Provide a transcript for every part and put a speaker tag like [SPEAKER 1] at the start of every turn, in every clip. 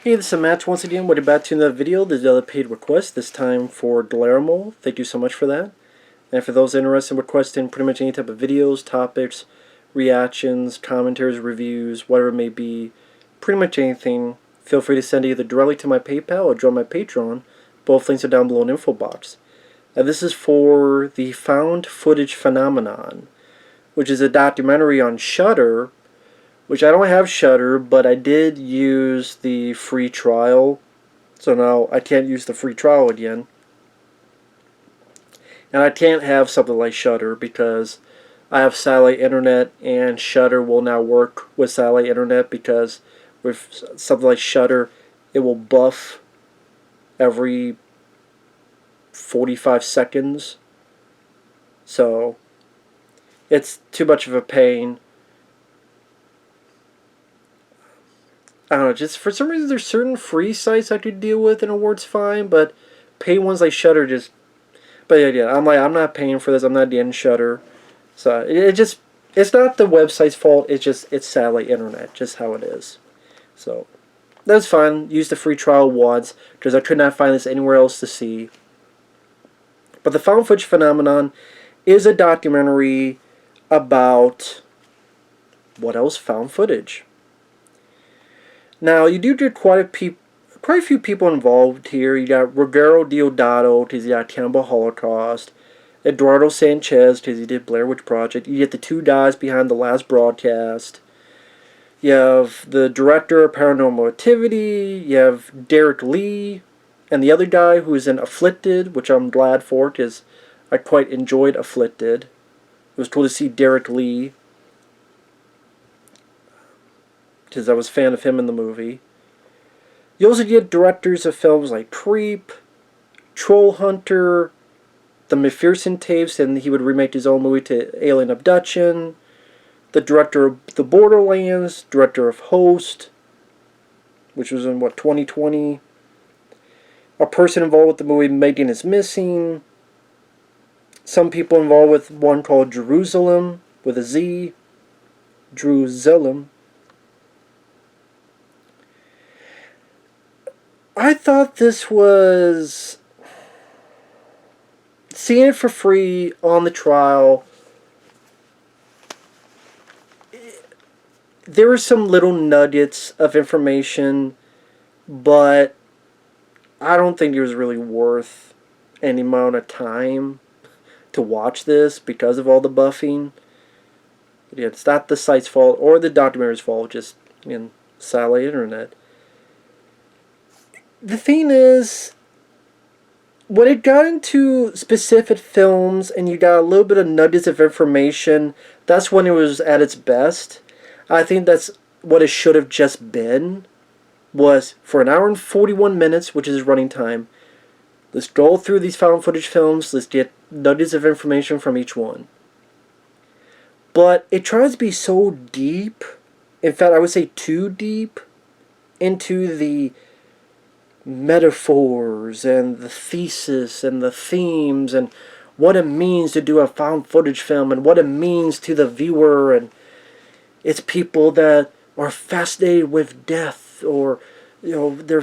[SPEAKER 1] Hey, this is Matt once again. Welcome back to another video. There's another paid request, this time for Guillermo. Thank you so much for that. And for those interested in requesting pretty much any type of videos, topics, reactions, commentaries, reviews, whatever it may be, pretty much anything, feel free to send either directly to my PayPal or join my Patreon. Both links are down below in the info box. This is for the found footage phenomenon, which is a documentary on Shudder, which I don't have Shudder, but I did use the free trial. So now I can't use the free trial again. And I can't have something like Shudder because I have satellite internet, and Shudder will now work with satellite internet because with something like Shudder, it will buff every 45 seconds. So it's too much of a pain. I don't know, just for some reason there's certain free sites I could deal with and it works fine, but pay ones like Shudder just... But yeah, I'm not paying for this, I'm not getting Shudder. So it's not the website's fault, it's satellite internet, just how it is. So that's fine, use the free trial once, because I could not find this anywhere else to see. But the found footage phenomenon is a documentary about... what else? Found footage. Now, you do get quite a few people involved here. You got Ruggero Deodato, because he got Cannibal Holocaust. Eduardo Sanchez, because he did Blair Witch Project. You get the two guys behind The Last Broadcast. You have the director of Paranormal Activity. You have Derek Lee. And the other guy who is in Afflicted, which I'm glad for, because I quite enjoyed Afflicted. It was cool to see Derek Lee, because I was a fan of him in the movie. You also get directors of films like Creep, Troll Hunter, the McPherson tapes, and he would remake his own movie to Alien Abduction. The director of The Borderlands, director of Host, which was in, 2020. A person involved with the movie Megan is Missing. Some people involved with one called Jerusalem, with a Z. Jerusalem. I thought this was... seeing it for free on the trial, there were some little nuggets of information, but I don't think it was really worth any amount of time to watch this because of all the buffing. But yeah, it's not the site's fault or the documentary's fault, just satellite internet. The thing is, when it got into specific films and you got a little bit of nuggets of information, that's when it was at its best. I think that's what it should have just been, was for an hour and 41 minutes, which is running time, let's go through these found footage films, let's get nuggets of information from each one. But it tries to be so deep, in fact I would say too deep, into the metaphors and the thesis and the themes and what it means to do a found footage film and what it means to the viewer, and it's people that are fascinated with death, or they're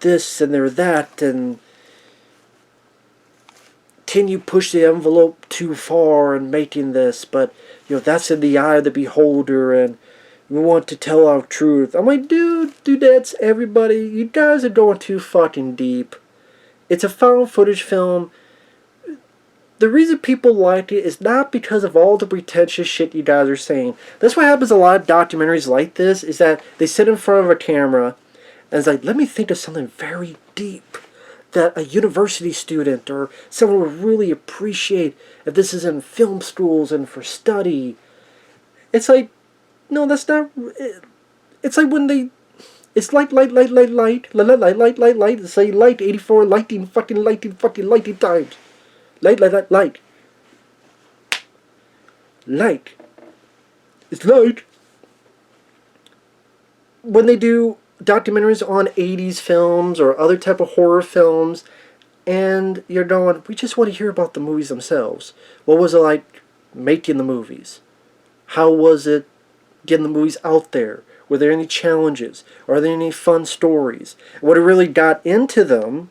[SPEAKER 1] this and they're that, and can you push the envelope too far in making this, but that's in the eye of the beholder, and we want to tell our truth. I'm like, dude, that's everybody. You guys are going too fucking deep. It's a found footage film. The reason people like it is not because of all the pretentious shit you guys are saying. That's what happens in a lot of documentaries like this, is that they sit in front of a camera and it's like, let me think of something very deep that a university student or someone would really appreciate if this is in film schools and for study. It's like, no, that's not... It's like when they... It's light. It's like light 84 lighting times. Light. Light. It's light. When they do documentaries on 80s films or other type of horror films, and you're going, we just want to hear about the movies themselves. What was it like making the movies? How was it getting the movies out there? Were there any challenges? Are there any fun stories? What really got into them,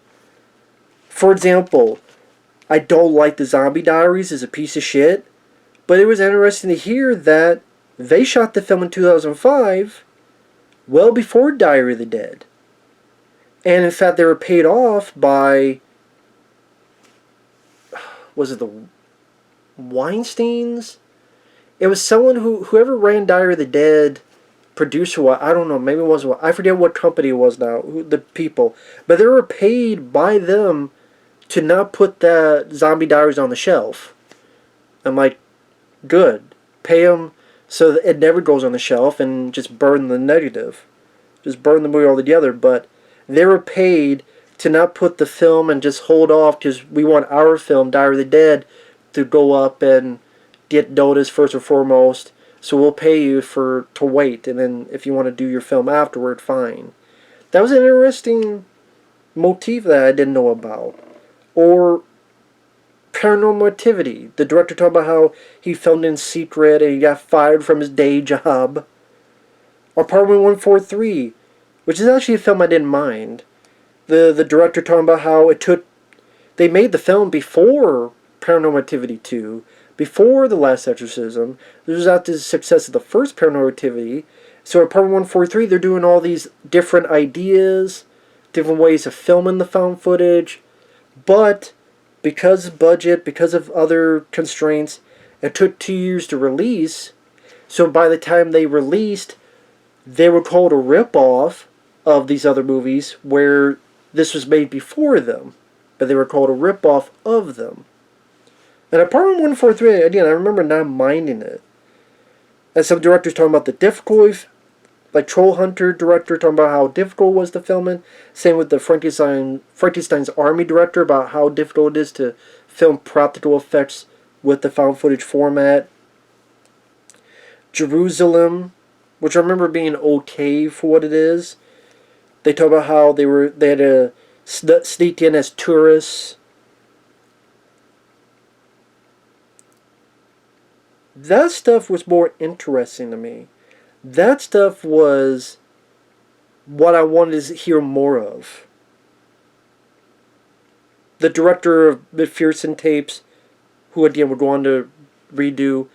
[SPEAKER 1] for example, I don't like the Zombie Diaries as a piece of shit, but it was interesting to hear that they shot the film in 2005, well before Diary of the Dead. And in fact, they were paid off by, was it the Weinsteins? It was someone whoever ran Diary of the Dead, producer, what, I don't know, maybe it wasn't, I forget what company it was now, the people, but they were paid by them to not put the Zombie Diaries on the shelf. I'm like, good. Pay them so that it never goes on the shelf and just burn the negative. Just burn the movie altogether. But they were paid to not put the film and just hold off because we want our film, Diary of the Dead, to go up and get noticed first and foremost. So we'll pay you to wait. And then if you want to do your film afterward, fine. That was an interesting motif that I didn't know about. Or Paranormal Activity. The director talked about how he filmed in secret and he got fired from his day job. Or Apartment 143, which is actually a film I didn't mind. The director talking about how they made the film before Paranormal Activity 2, before The Last Exorcism. This was after the success of the first Paranormal Activity. So Apartment 143, they're doing all these different ideas, different ways of filming the found footage. But because of budget, because of other constraints, it took 2 years to release. So by the time they released, they were called a rip-off of these other movies where this was made before them. But they were called a rip-off of them. And Apartment 143, again, I remember not minding it. And some directors talking about the difficulty, like Troll Hunter director talking about how difficult it was to film it. Same with the Frankenstein's Army director about how difficult it is to film practical effects with the found footage format. Jerusalem, which I remember being okay for what it is. They talk about how they had to sneak in as tourists. That stuff was more interesting to me. That stuff was what I wanted to hear more of. The director of McPherson tapes, who again would go on to redo,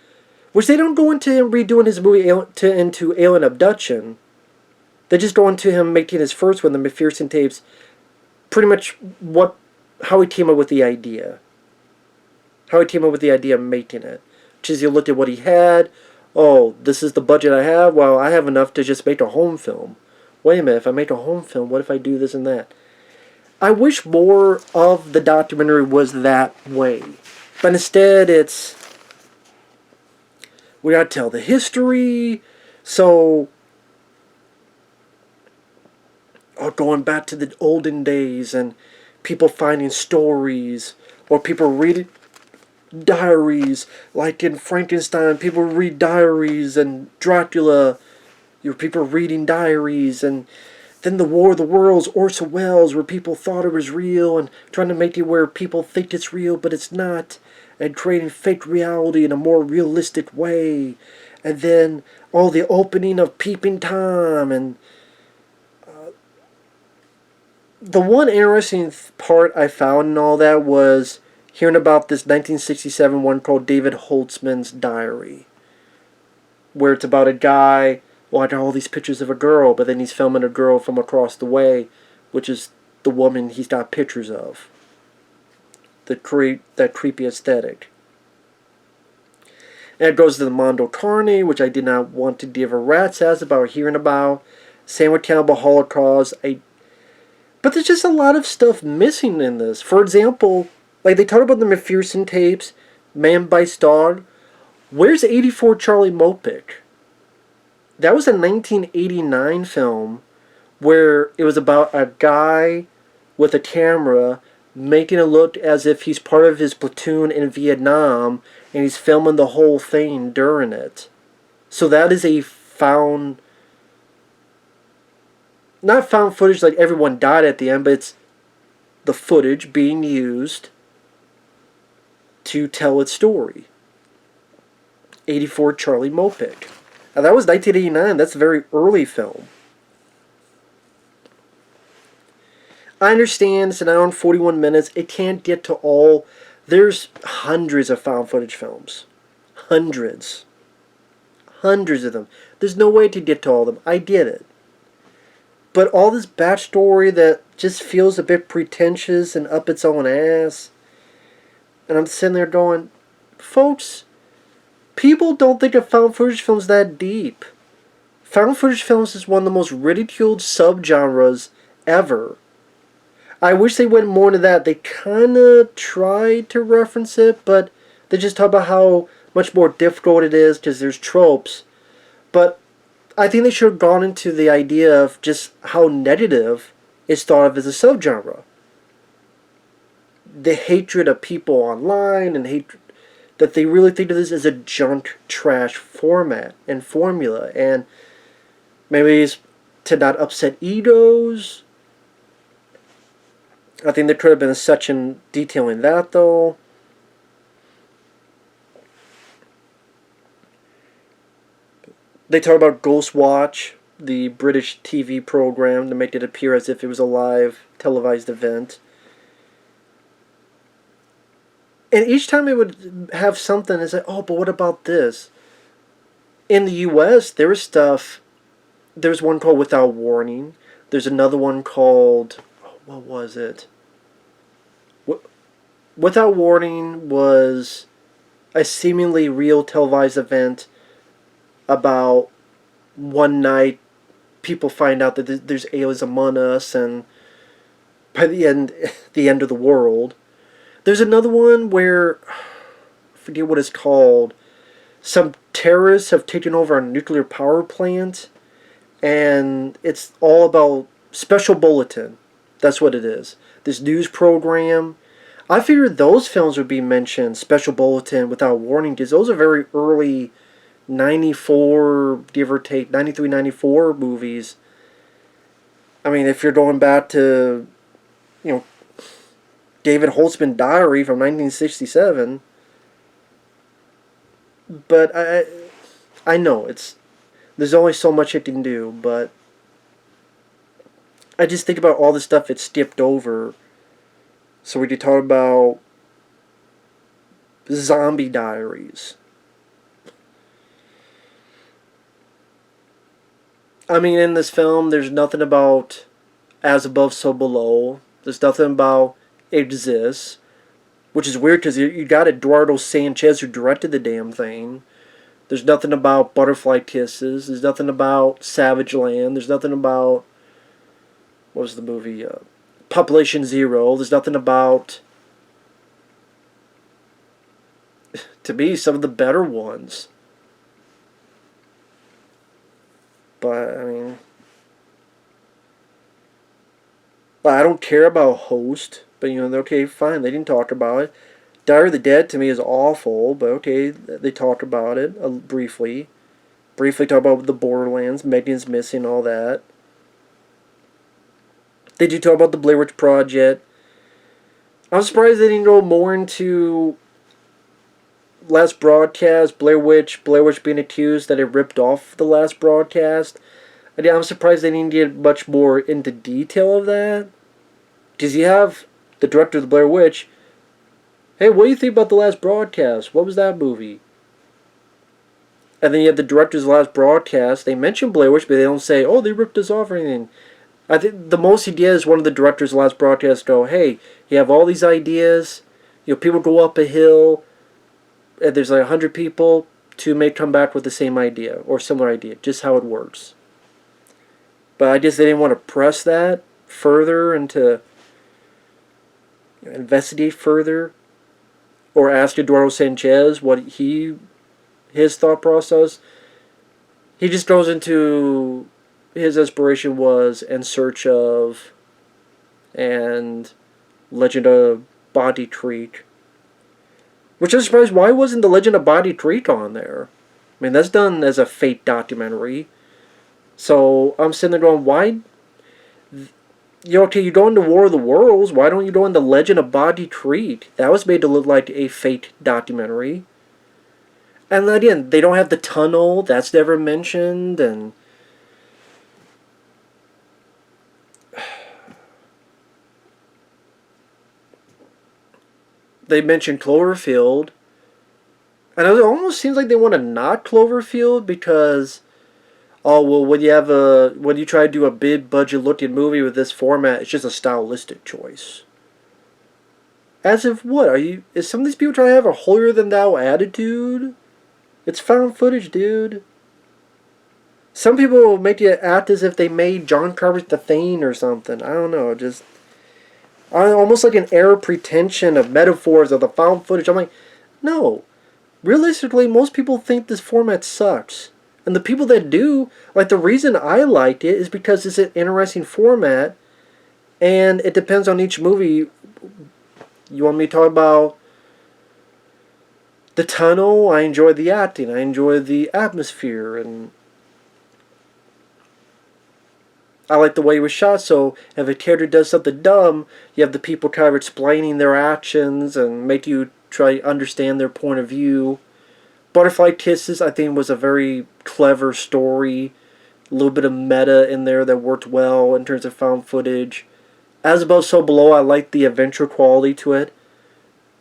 [SPEAKER 1] which they don't go into him redoing his movie into Alien Abduction. They just go into him making his first one, the McPherson tapes, pretty much how he came up with the idea. How he came up with the idea of making it. Which is, he looked at what he had. Oh, this is the budget I have? Well, I have enough to just make a home film. Wait a minute, if I make a home film, what if I do this and that? I wish more of the documentary was that way. But instead, it's, we gotta tell the history. So, going back to the olden days and people finding stories or people reading diaries, like in Frankenstein, people read diaries, and Dracula, people reading diaries, and then the War of the Worlds, Orson Welles, where people thought it was real, and trying to make it where people think it's real, but it's not, and creating fake reality in a more realistic way, and then all the opening of Peeping Tom, and the one interesting part I found in all that was hearing about this 1967 one called David Holtzman's Diary, where it's about a guy, well, I got all these pictures of a girl, but then he's filming a girl from across the way, which is the woman he's got pictures of. That creepy aesthetic. And it goes to the Mondo Carne, which I did not want to give a rat's ass about hearing about. Same with Cannibal Holocaust. But there's just a lot of stuff missing in this. For example, like they talk about the McPherson tapes, Man Bites Dog. Where's 84 Charlie Mopic? That was a 1989 film where it was about a guy with a camera making it look as if he's part of his platoon in Vietnam and he's filming the whole thing during it. So that is a not found footage like everyone died at the end, but it's the footage being used to tell its story. 84 Charlie Mopic. That was 1989. That's a very early film. I understand it's an hour and 41 minutes. It can't get to all. There's hundreds of found footage films. Hundreds. Hundreds of them. There's no way to get to all of them. I get it. But all this backstory that just feels a bit pretentious and up its own ass. And I'm sitting there going, folks, people don't think of found footage films that deep. Found footage films is one of the most ridiculed subgenres ever. I wish they went more into that. They kind of tried to reference it, but they just talk about how much more difficult it is because there's tropes. But I think they should have gone into the idea of just how negative it's thought of as a subgenre. The hatred of people online and hatred that they really think of this as a junk trash format and formula, and maybe it's to not upset egos. I think there could have been a section detailing that, though. They talk about Ghost Watch, the British TV program, to make it appear as if it was a live televised event. And each time it would have something, it's like, oh, but what about this? In the US, there was stuff. There's one called Without Warning. There's another one called, what was it? Without Warning was a seemingly real televised event about one night people find out that there's aliens among us, and by the end of the world. There's another one where, I forget what it's called, some terrorists have taken over a nuclear power plant, and it's all about Special Bulletin. That's what it is. This news program. I figured those films would be mentioned, Special Bulletin, Without Warning, because those are very early 94, give or take, 93, 94 movies. I mean, if you're going back to, David Holtzman Diary from 1967. But I know there's only so much it can do, but I just think about all the stuff it skipped over. So we could talk about Zombie Diaries. I mean, in this film, there's nothing about As Above, So Below. There's nothing about Exists, which is weird because you got Eduardo Sanchez who directed the damn thing. There's nothing about Butterfly Kisses. There's nothing about Savage Land. There's nothing about, what was the movie? Population Zero. There's nothing about, to me, some of the better ones. But, I mean, I don't care about Host, but, okay, fine, they didn't talk about it. Diary of the Dead, to me, is awful, but okay, they talk about it briefly. Briefly talk about the Borderlands, Megan's Missing, all that. They do talk about the Blair Witch Project. I'm surprised they didn't go more into Last Broadcast, Blair Witch being accused that it ripped off the Last Broadcast. I'm surprised they didn't get much more into detail of that. Because you have the director of the Blair Witch. Hey, what do you think about The Last Broadcast? What was that movie? And then you have the director's Last Broadcast. They mention Blair Witch, but they don't say, oh, they ripped us off or anything. I think the most he did is one of the director's Last Broadcast go, hey, you have all these ideas. People go up a hill. And there's like 100 people. 2 may come back with the same idea or similar idea. Just how it works. But I guess they didn't want to press that further and to investigate further. Or ask Eduardo Sanchez what his thought process. He just goes into his inspiration was In Search of and Legend of Body Creek. Which I'm surprised, why wasn't the Legend of Body Creek on there? I mean, that's done as a fake documentary. So I'm sitting there going, why? Okay, you go into War of the Worlds, why don't you go into Legend of Body Creek? That was made to look like a fake documentary. And again, they don't have the tunnel. That's never mentioned. And they mentioned Cloverfield. And it almost seems like they want to not Cloverfield because, oh well, when you try to do a big budget looking movie with this format, it's just a stylistic choice. As if what are you? Is some of these people trying to have a holier than thou attitude? It's found footage, dude. Some people make you act as if they made John Carpenter's The Thing or something. I don't know, just almost like an air pretension of metaphors of the found footage. I'm like, no. Realistically, most people think this format sucks. And the people that do, like the reason I liked it is because it's an interesting format and it depends on each movie. You want me to talk about the tunnel? I enjoy the acting. I enjoy the atmosphere. And I like the way it was shot. So if a character does something dumb, you have the people kind of explaining their actions and make you try to understand their point of view. Butterfly Kisses, I think, was a very clever story. A little bit of meta in there that worked well in terms of found footage. As Above, So Below, I like the adventure quality to it.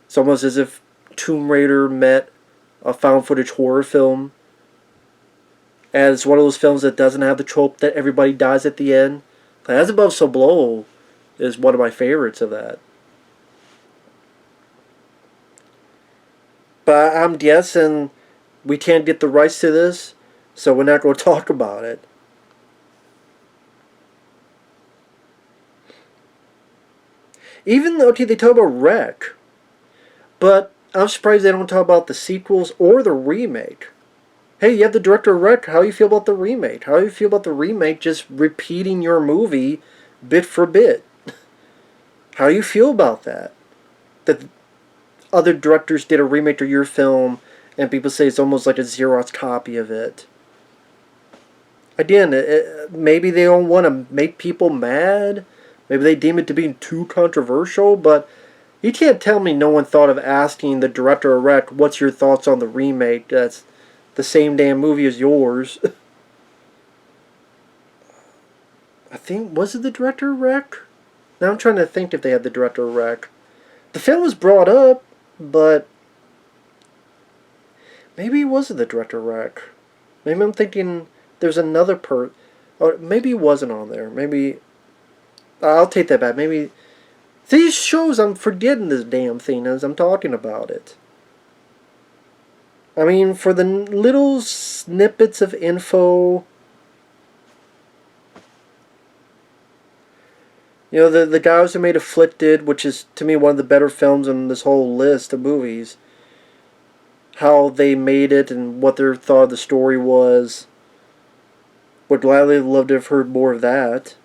[SPEAKER 1] It's almost as if Tomb Raider met a found footage horror film. And it's one of those films that doesn't have the trope that everybody dies at the end. As Above, So Below is one of my favorites of that. But I'm guessing we can't get the rights to this, so we're not going to talk about it. Even though, okay, they talk about Wreck, but I'm surprised they don't talk about the sequels or the remake. Hey, you have the director of Wreck. How do you feel about the remake? How do you feel about the remake just repeating your movie bit for bit? How do you feel about that? That other directors did a remake of your film and people say it's almost like a Xerox copy of it. Again, maybe they don't want to make people mad. Maybe they deem it to be too controversial, but you can't tell me no one thought of asking the director of Wreck, what's your thoughts on the remake? That's the same damn movie as yours. I think, was it the director of Wreck? Now I'm trying to think if they had the director of Wreck. The film was brought up, but maybe it wasn't the director of Wreck. Maybe I'm thinking there's another or maybe it wasn't on there. Maybe I'll take that back. Maybe these shows I'm forgetting this damn thing as I'm talking about it. I mean, for the little snippets of info, you know, the guys who made Afflicted, which is to me one of the better films on this whole list of movies, how they made it and what their thought of the story was. Would gladly love to have heard more of that.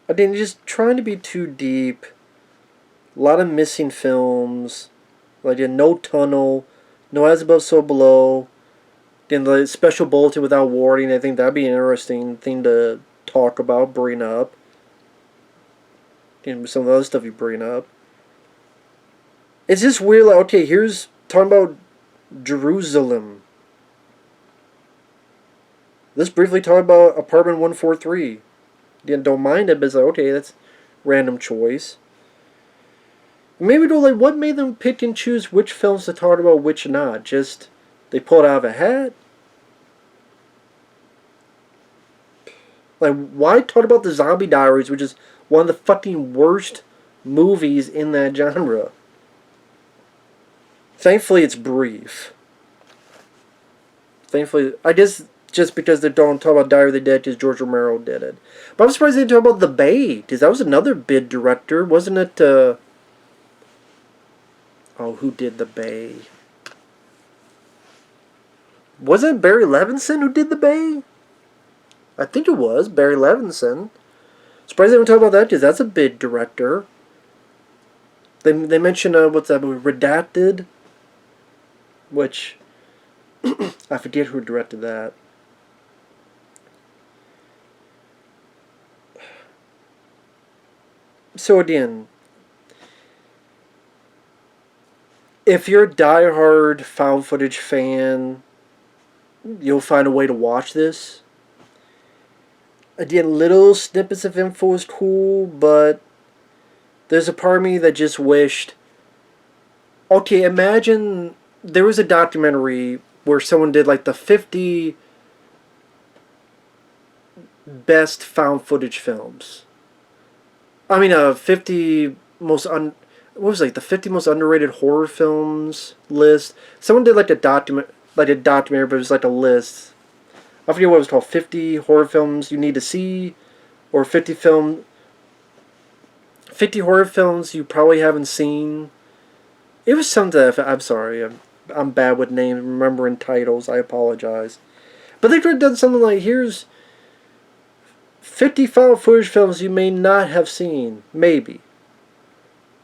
[SPEAKER 1] I mean, just trying to be too deep. A lot of missing films. Like, no tunnel. No As Above, So Below. Then the special bulletin without warning. I think that'd be an interesting thing to talk about, bring up. And some of the other stuff you bring up. It's just weird, like, okay, here's talking about Jerusalem. Let's briefly talk about Apartment 143. Again, don't mind it, but it's like, okay, that's random choice. Maybe though, like, what made them pick and choose which films to talk about, which not? Just, they pulled out of a hat? Like, why talk about the Zombie Diaries, which is one of the fucking worst movies in that genre? Thankfully, it's brief. Thankfully, I guess just because they don't talk about Diary of the Dead because George Romero did it. But I'm surprised they didn't talk about The Bay, because that was another big director. Wasn't it, oh, who did The Bay? Wasn't it Barry Levinson who did The Bay? I think it was Barry Levinson. Surprised they didn't talk about that because that's a big director. They mentioned, what's that movie, Redacted? Which, I forget who directed that. So again, if you're a diehard found footage fan, you'll find a way to watch this. Again, little snippets of info is cool, but there's a part of me that just wished. Okay, imagine there was a documentary where someone did like the 50 best found footage films. I mean, 50 most what was it, like the 50 most underrated horror films list. Someone did like a documentary, but it was like a list. I forget what it was called. 50 horror films you need to see, or 50 horror films you probably haven't seen. It was something. I'm sorry. I'm bad with names, remembering titles. I apologize. But they could have done something like, here's 50 found footage films you may not have seen, maybe.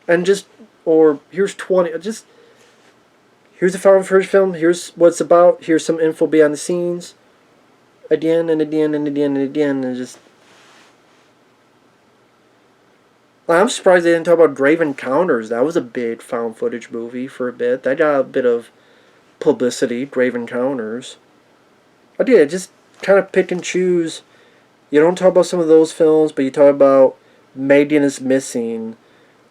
[SPEAKER 1] And just, or here's 20, just, here's a found footage film, here's what it's about, here's some info behind the scenes. Again and again and again and again, and just. I'm surprised they didn't talk about Grave Encounters. That was a big found footage movie for a bit. That got a bit of publicity, Grave Encounters. I did, just kind of pick and choose. You don't talk about some of those films, but you talk about Megan is Missing,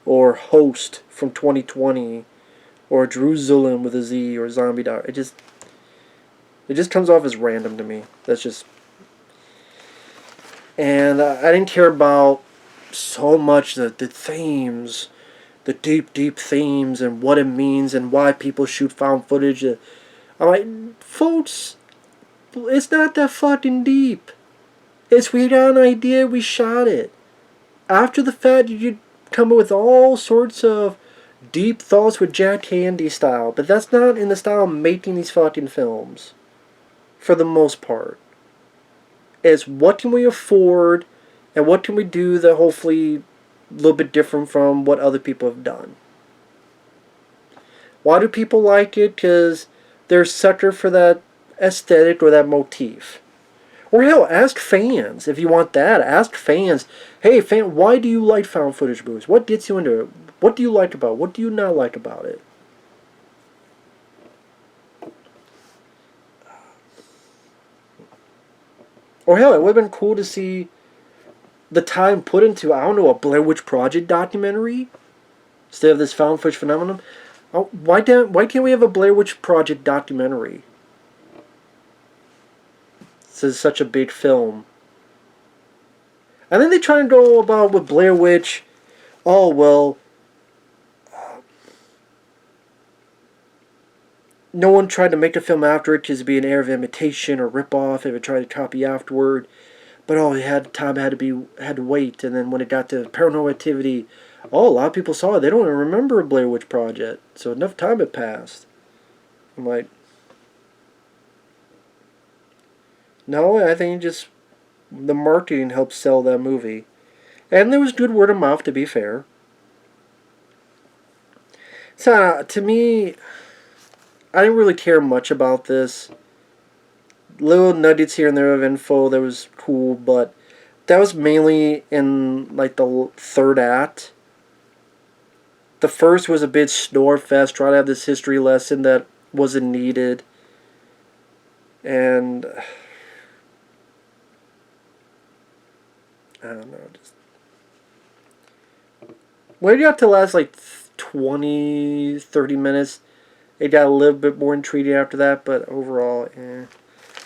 [SPEAKER 1] or Host from 2020, or Jerusalem with a Z, or Zombie Dog. It just comes off as random to me. That's just. And I didn't care about so much the themes, the deep, deep themes, and what it means, and why people shoot found footage. I'm like, folks, it's not that fucking deep. We got an idea, we shot it. After the fact, you come up with all sorts of deep thoughts with Jack Handy style, but that's not in the style of making these fucking films. For the most part. It's what can we afford, and what can we do that hopefully a little bit different from what other people have done. Why do people like it? Because they're a sucker for that aesthetic or that motif. Or hell, ask fans if you want that. Ask fans, hey fan, why do you like found footage movies? What gets you into it? What do you like about it? What do you not like about it? Or hell, it would have been cool to see the time put into, I don't know, a Blair Witch Project documentary instead of this found footage phenomenon. Why can't we have a Blair Witch Project documentary? This is such a big film. And then they try and go about with Blair Witch. Oh, well, no one tried to make the film after it because it'd be an air of imitation or rip-off if it tried to copy afterward. But had to wait, and then when it got to Paranormal Activity, a lot of people saw it. They don't even remember Blair Witch Project, so enough time had passed. I'm like, no, I think just the marketing helped sell that movie, and there was good word of mouth, to be fair. So to me, I didn't really care much about this. Little nuggets here and there of info that was cool, but that was mainly in like the third act. The first was a bit snore fest, trying to have this history lesson that wasn't needed, and I don't know, just when it got to last like 20, 30 minutes, it got a little bit more intriguing after that, but overall,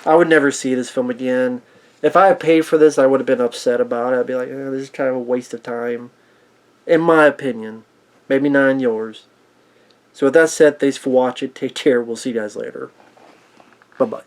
[SPEAKER 1] I would never see this film again. If I had paid for this, I would have been upset about it. I'd be like, this is kind of a waste of time. In my opinion. Maybe not in yours. So with that said, thanks for watching. Take care. We'll see you guys later. Bye-bye.